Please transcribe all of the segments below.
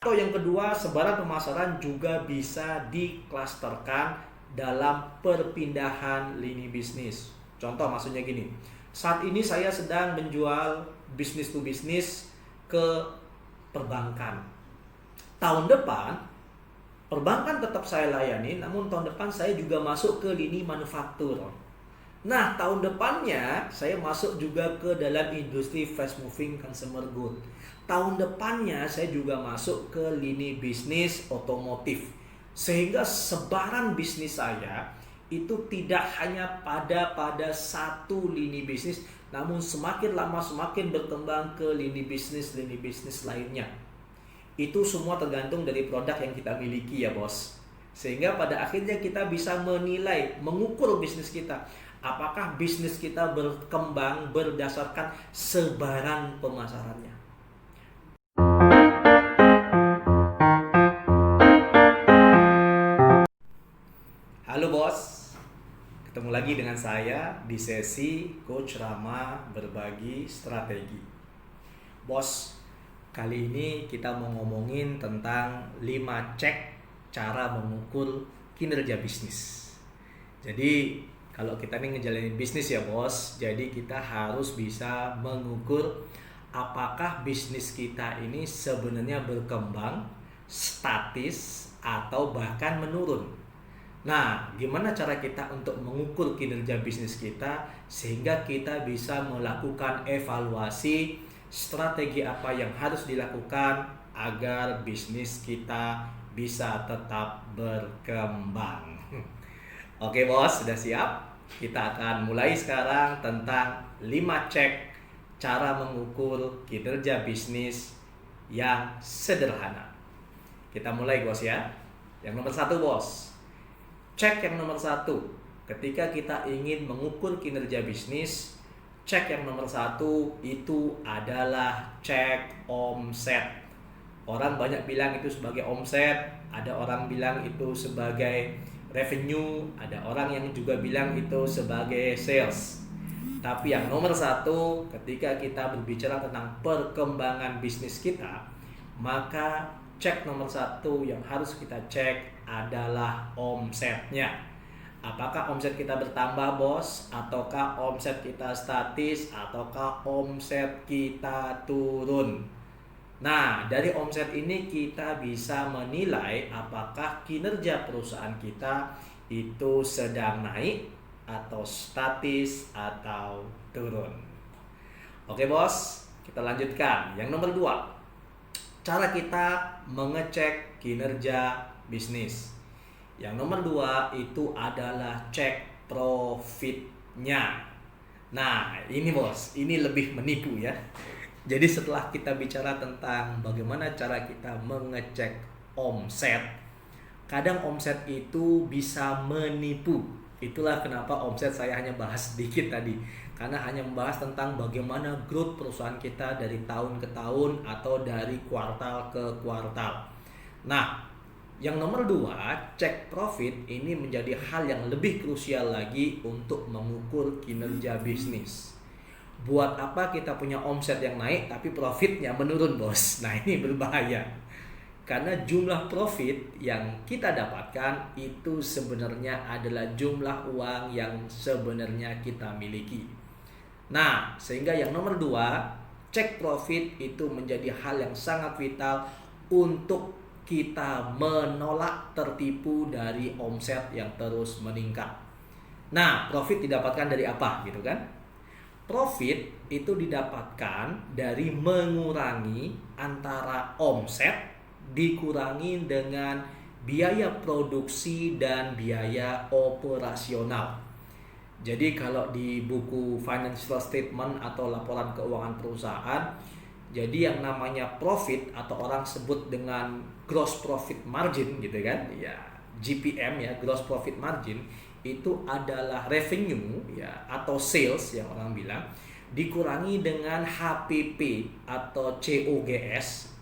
Atau yang kedua, sebaran pemasaran juga bisa diklasterkan dalam perpindahan lini bisnis. Contoh maksudnya gini, saat ini saya sedang menjual bisnis to bisnis ke perbankan. Tahun depan, perbankan tetap saya layani, namun tahun depan saya juga masuk ke lini manufaktur. Nah, tahun depannya saya masuk juga ke dalam industri fast moving consumer good. Tahun depannya saya juga masuk ke lini bisnis otomotif. Sehingga sebaran bisnis saya itu tidak hanya pada satu lini bisnis, namun semakin lama semakin berkembang ke lini bisnis lainnya. Itu semua tergantung dari produk yang kita miliki ya bos. Sehingga pada akhirnya kita bisa menilai, mengukur bisnis kita. Apakah bisnis kita berkembang berdasarkan sebaran pemasarannya. Halo bos, ketemu lagi dengan saya di sesi Coach Rama berbagi strategi. Bos, kali ini kita mau ngomongin tentang 5 cek cara mengukur kinerja bisnis. Jadi kalau kita nih ngejalanin bisnis ya bos, jadi kita harus bisa mengukur apakah bisnis kita ini sebenarnya berkembang, statis, atau bahkan menurun. Nah, gimana cara kita untuk mengukur kinerja bisnis kita sehingga kita bisa melakukan evaluasi strategi apa yang harus dilakukan agar bisnis kita bisa tetap berkembang. Oke bos, sudah siap? Kita akan mulai sekarang tentang 5 cek cara mengukur kinerja bisnis yang sederhana. Kita mulai bos ya. Yang nomor 1 bos, cek yang nomor 1. Ketika kita ingin mengukur kinerja bisnis, cek yang nomor 1 itu adalah cek omset. Orang banyak bilang itu sebagai omset, ada orang bilang itu sebagai revenue, ada orang yang juga bilang itu sebagai sales. Tapi yang nomor 1, ketika kita berbicara tentang perkembangan bisnis kita, maka cek nomor 1 yang harus kita cek adalah omsetnya. Apakah omset kita bertambah bos, ataukah omset kita statis, ataukah omset kita turun. Nah, dari omset ini kita bisa menilai apakah kinerja perusahaan kita itu sedang naik atau statis atau turun. Oke bos, kita lanjutkan. Yang nomor 2, cara kita mengecek kinerja bisnis. Yang nomor 2 itu adalah cek profitnya. Nah, ini bos, ini lebih menipu ya. Jadi setelah kita bicara tentang bagaimana cara kita mengecek omset, kadang omset itu bisa menipu. Itulah kenapa omset saya hanya bahas sedikit tadi. Karena hanya membahas tentang bagaimana growth perusahaan kita dari tahun ke tahun atau dari kuartal ke kuartal. Nah, yang nomor 2, cek profit ini menjadi hal yang lebih krusial lagi untuk mengukur kinerja bisnis. Buat apa kita punya omset yang naik tapi profitnya menurun bos? Nah ini berbahaya. Karena jumlah profit yang kita dapatkan itu sebenarnya adalah jumlah uang yang sebenarnya kita miliki. Nah, sehingga yang nomor 2, cek profit itu menjadi hal yang sangat vital untuk kita menolak tertipu dari omset yang terus meningkat. Nah, profit didapatkan dari apa gitu kan? Profit itu didapatkan dari mengurangi antara omset dikurangi dengan biaya produksi dan biaya operasional. Jadi kalau di buku financial statement atau laporan keuangan perusahaan, jadi yang namanya profit atau orang sebut dengan gross profit margin gitu kan, ya GPM ya, gross profit margin itu adalah revenue ya atau sales yang orang bilang dikurangi dengan HPP atau COGS,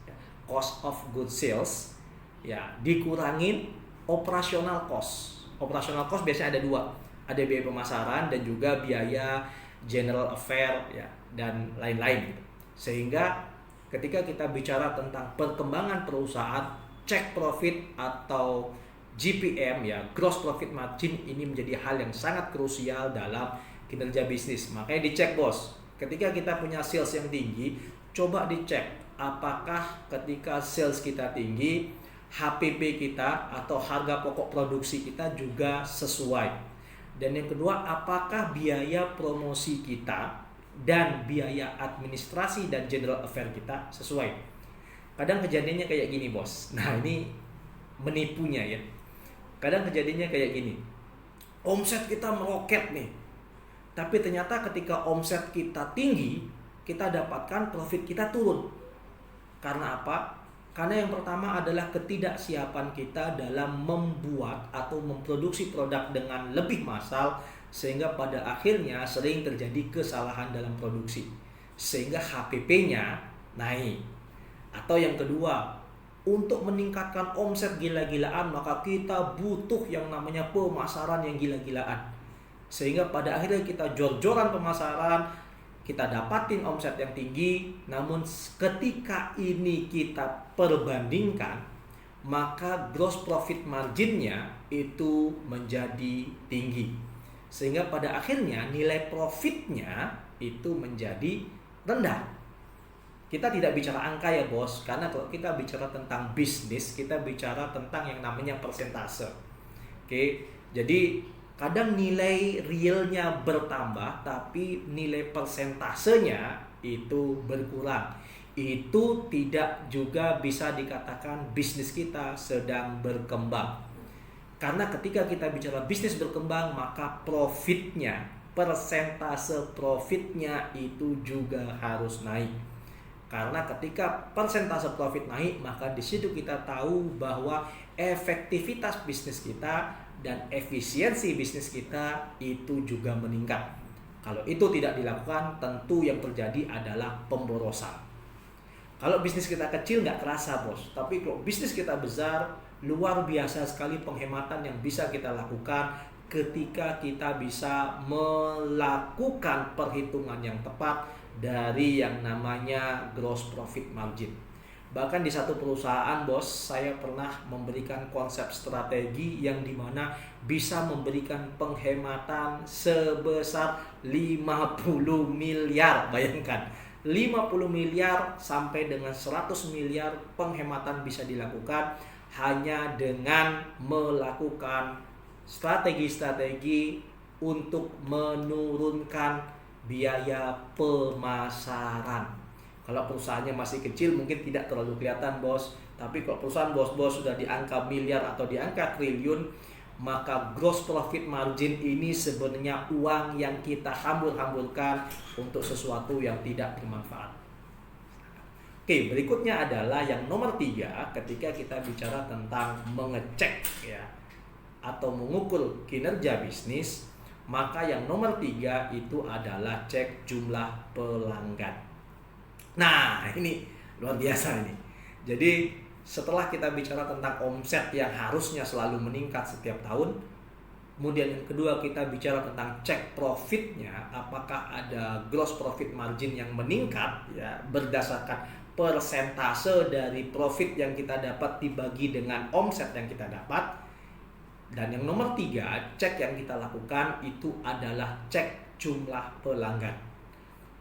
cost of goods sales ya, dikurangin operational cost. Operational cost biasanya ada 2, ada biaya pemasaran dan juga biaya general affair ya dan lain-lain gitu. Sehingga ketika kita bicara tentang perkembangan perusahaan, cek profit atau GPM ya, gross profit margin, ini menjadi hal yang sangat krusial dalam kinerja bisnis. Makanya dicek bos, ketika kita punya sales yang tinggi, coba dicek apakah ketika sales kita tinggi, HPP kita atau harga pokok produksi kita juga sesuai. Dan yang kedua, apakah biaya promosi kita dan biaya administrasi dan general affair kita sesuai. Kadang kejadiannya kayak gini bos. Nah ini menipunya ya. Kadang kejadiannya kayak gini. Omset kita meroket nih. Tapi ternyata ketika omset kita tinggi, kita dapatkan profit kita turun. Karena apa? Karena yang pertama adalah ketidaksiapan kita dalam membuat atau memproduksi produk dengan lebih massal, sehingga pada akhirnya sering terjadi kesalahan dalam produksi, sehingga HPP-nya naik. Atau yang kedua, untuk meningkatkan omset gila-gilaan, maka kita butuh yang namanya pemasaran yang gila-gilaan, sehingga pada akhirnya kita jor-joran pemasaran, kita dapatin omset yang tinggi. Namun ketika ini kita perbandingkan, maka gross profit marginnya itu menjadi tinggi, sehingga pada akhirnya nilai profitnya itu menjadi rendah. Kita tidak bicara angka ya bos, karena kalau kita bicara tentang bisnis, kita bicara tentang yang namanya persentase. Oke, jadi kadang nilai realnya bertambah, tapi nilai persentasenya itu berkurang. Itu tidak juga bisa dikatakan bisnis kita sedang berkembang. Karena ketika kita bicara bisnis berkembang, maka profitnya, persentase profitnya itu juga harus naik. Karena ketika persentase profit naik, maka di situ kita tahu bahwa efektivitas bisnis kita dan efisiensi bisnis kita itu juga meningkat. Kalau itu tidak dilakukan, tentu yang terjadi adalah pemborosan. Kalau bisnis kita kecil nggak kerasa bos, tapi kalau bisnis kita besar, luar biasa sekali penghematan yang bisa kita lakukan ketika kita bisa melakukan perhitungan yang tepat dari yang namanya gross profit margin. Bahkan di satu perusahaan bos, saya pernah memberikan konsep strategi yang dimana bisa memberikan penghematan sebesar 50 miliar. Bayangkan, 50 miliar sampai dengan 100 miliar penghematan bisa dilakukan hanya dengan melakukan strategi-strategi untuk menurunkan biaya pemasaran. Kalau perusahaannya masih kecil mungkin tidak terlalu kelihatan bos, tapi kalau perusahaan bos-bos sudah di angka miliar atau di angka triliun, maka gross profit margin ini sebenarnya uang yang kita hambur-hamburkan untuk sesuatu yang tidak bermanfaat. Oke, berikutnya adalah yang nomor 3 ketika kita bicara tentang mengecek ya atau mengukur kinerja bisnis, maka yang nomor 3 itu adalah cek jumlah pelanggan. Nah, ini luar biasa ini. Jadi, setelah kita bicara tentang omset yang harusnya selalu meningkat setiap tahun, kemudian yang kedua kita bicara tentang cek profitnya, apakah ada gross profit margin yang meningkat ya berdasarkan persentase dari profit yang kita dapat dibagi dengan omset yang kita dapat. Dan yang nomor 3, cek yang kita lakukan itu adalah cek jumlah pelanggan.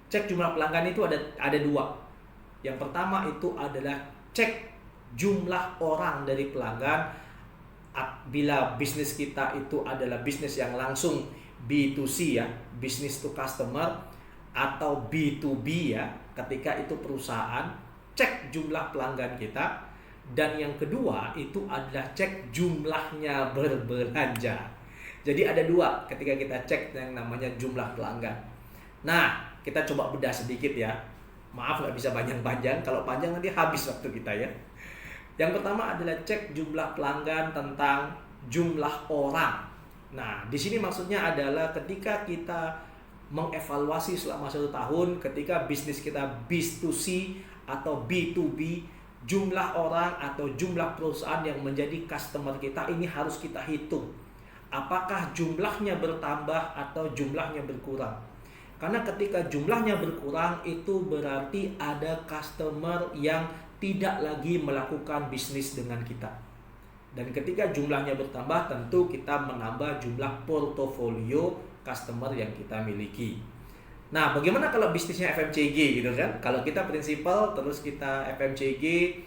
Cek jumlah pelanggan itu ada 2. Yang pertama itu adalah cek jumlah orang dari pelanggan. Bila bisnis kita itu adalah bisnis yang langsung B2C ya, business to customer, atau B2B ya, ketika itu perusahaan, cek jumlah pelanggan kita. Dan yang kedua itu adalah cek jumlahnya berbelanja. Jadi ada 2 ketika kita cek yang namanya jumlah pelanggan. Nah, kita coba bedah sedikit ya. Maaf nggak bisa panjang-panjang. Kalau panjang nanti habis waktu kita ya. Yang pertama adalah cek jumlah pelanggan tentang jumlah orang. Nah, di sini maksudnya adalah ketika kita mengevaluasi selama 1 tahun, ketika bisnis kita B2C atau B2B, jumlah orang atau jumlah perusahaan yang menjadi customer kita ini harus kita hitung. Apakah jumlahnya bertambah atau jumlahnya berkurang? Karena ketika jumlahnya berkurang itu berarti ada customer yang tidak lagi melakukan bisnis dengan kita. Dan ketika jumlahnya bertambah tentu kita menambah jumlah portofolio customer yang kita miliki. Nah, bagaimana kalau bisnisnya FMCG gitu kan? Kalau kita prinsipal terus kita FMCG,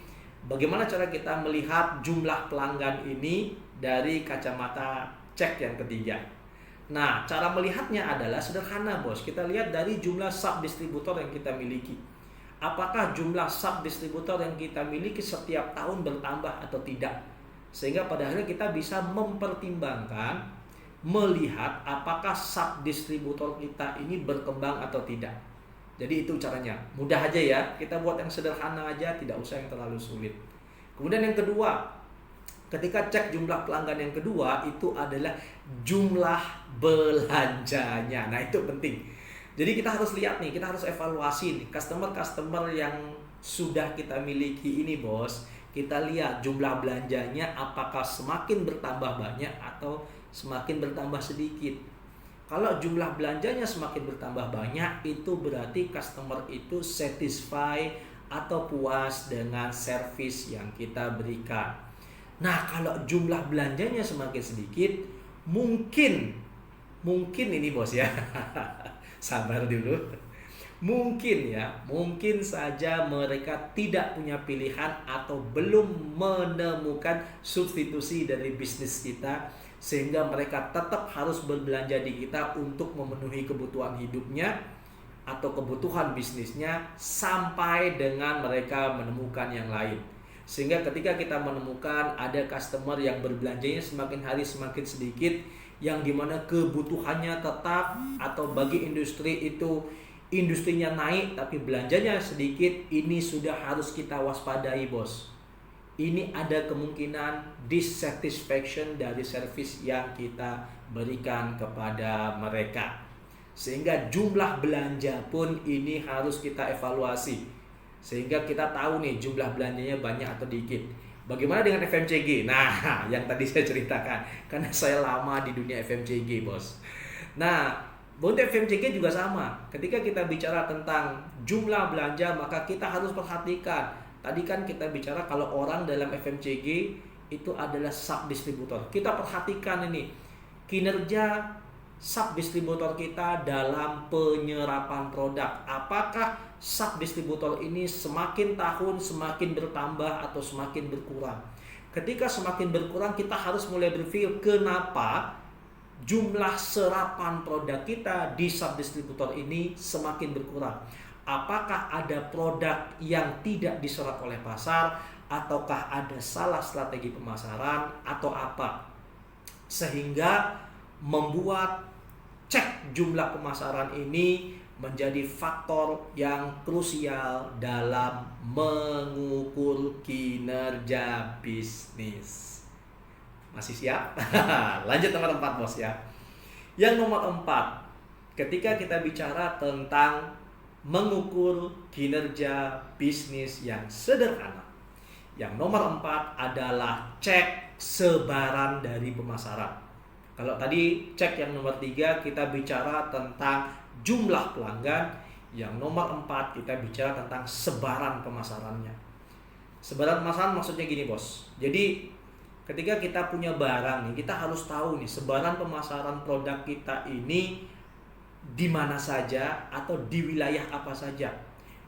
bagaimana cara kita melihat jumlah pelanggan ini dari kacamata cek yang ketiga? Nah, cara melihatnya adalah sederhana, Bos. Kita lihat dari jumlah sub-distributor yang kita miliki. Apakah jumlah sub-distributor yang kita miliki setiap tahun bertambah atau tidak? Sehingga pada akhirnya kita bisa mempertimbangkan, melihat apakah sub-distributor kita ini berkembang atau tidak. Jadi itu caranya. Mudah aja ya, kita buat yang sederhana aja, tidak usah yang terlalu sulit. Kemudian yang kedua, ketika cek jumlah pelanggan yang kedua, itu adalah jumlah belanjanya. Nah itu penting. Jadi kita harus lihat nih, kita harus evaluasi nih, customer-customer yang sudah kita miliki ini, Bos. Kita lihat jumlah belanjanya apakah semakin bertambah banyak atau semakin bertambah sedikit. Kalau jumlah belanjanya semakin bertambah banyak, itu berarti customer itu satisfy atau puas dengan service yang kita berikan. Nah, kalau jumlah belanjanya semakin sedikit, mungkin ini, Bos ya. Sabar dulu. Mungkin saja mereka tidak punya pilihan atau belum menemukan substitusi dari bisnis kita, sehingga mereka tetap harus berbelanja di kita untuk memenuhi kebutuhan hidupnya atau kebutuhan bisnisnya sampai dengan mereka menemukan yang lain. Sehingga ketika kita menemukan ada customer yang berbelanjanya semakin hari semakin sedikit, yang dimana kebutuhannya tetap, atau bagi industri itu industrinya naik tapi belanjanya sedikit, ini sudah harus kita waspadai, Bos. Ini ada kemungkinan dissatisfaction dari service yang kita berikan kepada mereka. Sehingga jumlah belanja pun ini harus kita evaluasi. Sehingga kita tahu nih jumlah belanjanya banyak atau dikit. Bagaimana dengan FMCG? Nah, yang tadi saya ceritakan. Karena saya lama di dunia FMCG, Bos. Nah, untuk FMCG juga sama. Ketika kita bicara tentang jumlah belanja, maka kita harus perhatikan. Tadi kan kita bicara kalau orang dalam FMCG itu adalah sub-distributor. Kita perhatikan ini kinerja sub-distributor kita dalam penyerapan produk. Apakah sub-distributor ini semakin tahun semakin bertambah atau semakin berkurang? Ketika semakin berkurang, kita harus mulai berpikir kenapa jumlah serapan produk kita di sub-distributor ini semakin berkurang. Apakah ada produk yang tidak diserap oleh pasar, ataukah ada salah strategi pemasaran, atau apa? Sehingga membuat cek jumlah pemasaran ini menjadi faktor yang krusial dalam mengukur kinerja bisnis. Masih siap? Lanjut nomor 4, Bos ya. Yang nomor 4, ketika kita bicara tentang mengukur kinerja bisnis yang sederhana, yang nomor 4 adalah cek sebaran dari pemasaran. Kalau tadi cek yang nomor 3 kita bicara tentang jumlah pelanggan, yang nomor 4 kita bicara tentang sebaran pemasarannya. Sebaran pemasaran maksudnya gini, Bos. Jadi ketika kita punya barang nih, kita harus tahu nih sebaran pemasaran produk kita ini di mana saja atau di wilayah apa saja.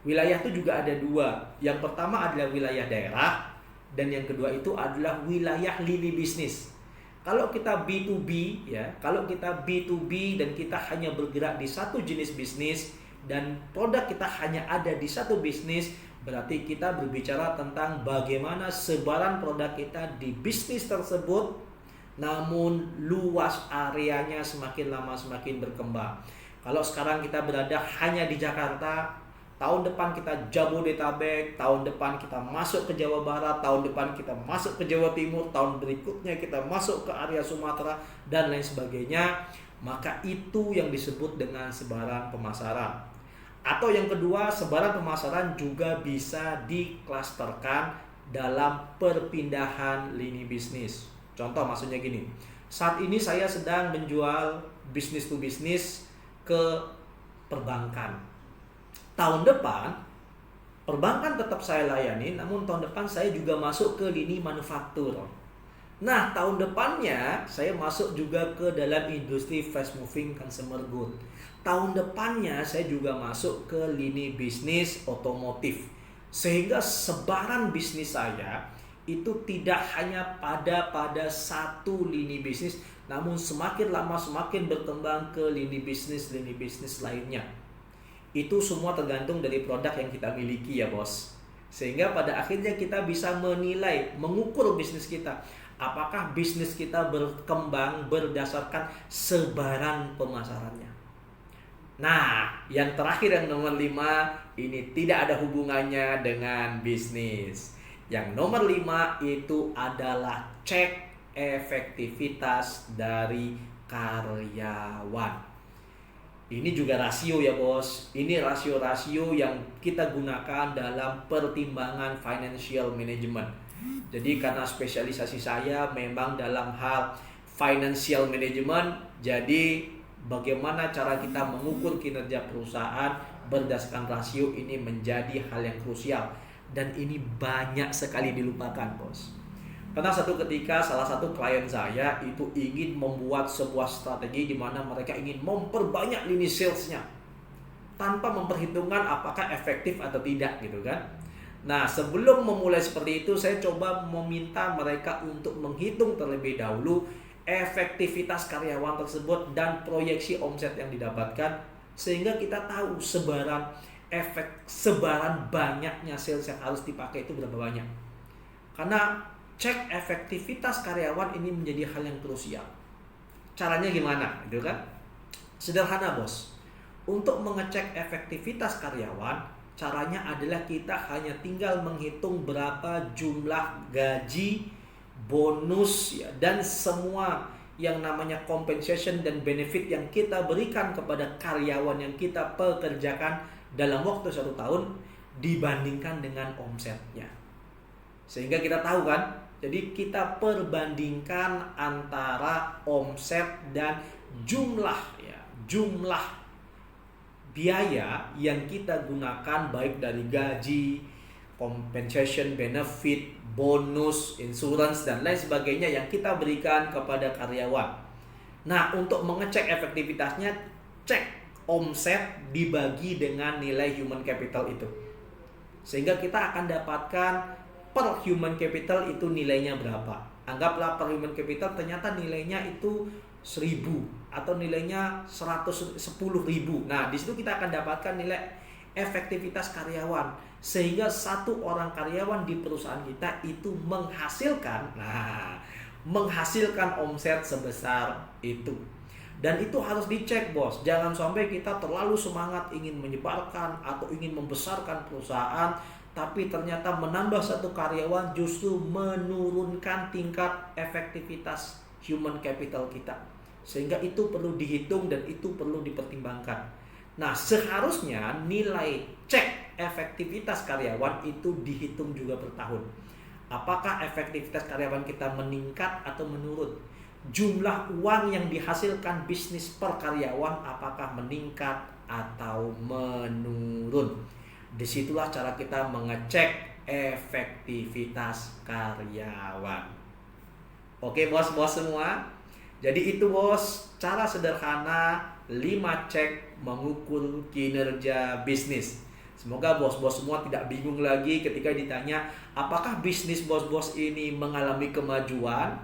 Wilayah itu juga ada 2. Yang pertama adalah wilayah daerah, dan yang kedua itu adalah wilayah lini bisnis. Kalau kita B2B ya, kalau kita B2B dan kita hanya bergerak di satu jenis bisnis dan produk kita hanya ada di satu bisnis, berarti kita berbicara tentang bagaimana sebaran produk kita di bisnis tersebut, namun luas areanya semakin lama semakin berkembang. Kalau sekarang kita berada hanya di Jakarta, tahun depan kita Jabodetabek, tahun depan kita masuk ke Jawa Barat, tahun depan kita masuk ke Jawa Timur, tahun berikutnya kita masuk ke area Sumatera, dan lain sebagainya, maka itu yang disebut dengan sebaran pemasaran. Atau yang kedua, sebaran pemasaran juga bisa diklasterkan dalam perpindahan lini bisnis. Contoh maksudnya gini, saat ini saya sedang menjual bisnis to bisnis ke perbankan. Tahun depan perbankan tetap saya layani, namun tahun depan saya juga masuk ke lini manufaktur. Nah, tahun depannya saya masuk juga ke dalam industri fast moving consumer good. Tahun depannya saya juga masuk ke lini bisnis otomotif. Sehingga sebaran bisnis saya itu tidak hanya pada satu lini bisnis, namun semakin lama semakin berkembang ke lini bisnis lainnya. Itu semua tergantung dari produk yang kita miliki ya bos. Sehingga pada akhirnya kita bisa menilai, mengukur bisnis kita. Apakah bisnis kita berkembang berdasarkan sebaran pemasarannya. Nah, yang terakhir yang nomor 5, ini tidak ada hubungannya dengan bisnis. Yang nomor 5 itu adalah cek efektivitas dari karyawan. Ini juga rasio ya bos. Ini rasio-rasio yang kita gunakan dalam pertimbangan financial management. Jadi karena spesialisasi saya memang dalam hal financial management, jadi bagaimana cara kita mengukur kinerja perusahaan berdasarkan rasio ini menjadi hal yang krusial. Dan ini banyak sekali dilupakan bos. Karena satu ketika salah satu klien saya itu ingin membuat sebuah strategi di mana mereka ingin memperbanyak lini salesnya tanpa memperhitungkan apakah efektif atau tidak gitu kan. Nah, sebelum memulai seperti itu saya coba meminta mereka untuk menghitung terlebih dahulu efektivitas karyawan tersebut dan proyeksi omset yang didapatkan, sehingga kita tahu sebaran banyaknya sales yang harus dipakai itu berapa banyak. Karena cek efektivitas karyawan ini menjadi hal yang krusial. Caranya gimana? Gitu kan? Sederhana bos. Untuk mengecek efektivitas karyawan, caranya adalah kita hanya tinggal menghitung berapa jumlah gaji, bonus ya, dan semua yang namanya compensation dan benefit yang kita berikan kepada karyawan yang kita pekerjakan dalam waktu 1 tahun dibandingkan dengan omsetnya. Sehingga kita tahu kan, jadi kita perbandingkan antara omset dan jumlah biaya yang kita gunakan baik dari gaji, compensation, benefit, bonus, insurance dan lain sebagainya yang kita berikan kepada karyawan. Nah, untuk mengecek efektivitasnya, cek omset dibagi dengan nilai human capital itu. Sehingga kita akan dapatkan per human capital itu nilainya berapa. Anggaplah per human capital ternyata nilainya itu 1.000 atau nilainya 110.000. Nah, di situ kita akan dapatkan nilai efektivitas karyawan, sehingga satu orang karyawan di perusahaan kita itu menghasilkan omset sebesar itu. Dan itu harus dicek bos. Jangan sampai kita terlalu semangat ingin menyebarkan atau ingin membesarkan perusahaan, tapi ternyata menambah satu karyawan justru menurunkan tingkat efektivitas human capital kita. Sehingga itu perlu dihitung dan itu perlu dipertimbangkan. Nah, seharusnya nilai cek efektivitas karyawan itu dihitung juga per tahun. Apakah efektivitas karyawan kita meningkat atau menurun? Jumlah uang yang dihasilkan bisnis per karyawan apakah meningkat atau menurun? Disitulah cara kita mengecek efektivitas karyawan. Oke bos-bos semua. Jadi itu bos, cara sederhana 5 cek mengukur kinerja bisnis. Semoga bos-bos semua tidak bingung lagi ketika ditanya apakah bisnis bos-bos ini mengalami kemajuan,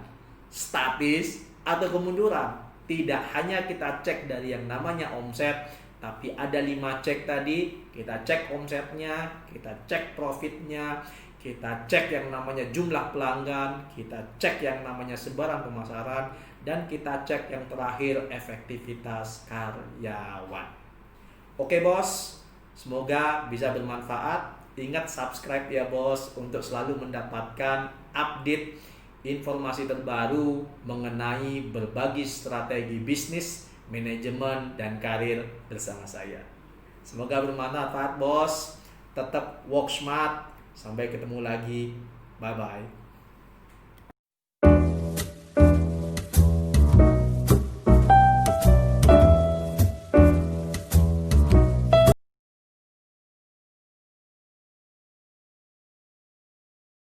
statis, atau kemunduran. Tidak hanya kita cek dari yang namanya omset, tapi ada 5 cek tadi. Kita cek omsetnya, kita cek profitnya, kita cek yang namanya jumlah pelanggan, kita cek yang namanya sebaran pemasaran, dan kita cek yang terakhir efektivitas karyawan. Oke bos, semoga bisa bermanfaat. Ingat subscribe ya bos untuk selalu mendapatkan update informasi terbaru mengenai berbagi strategi bisnis, manajemen, dan karir bersama saya. Semoga bermanfaat bos. Tetap work smart. Sampai ketemu lagi. Bye bye.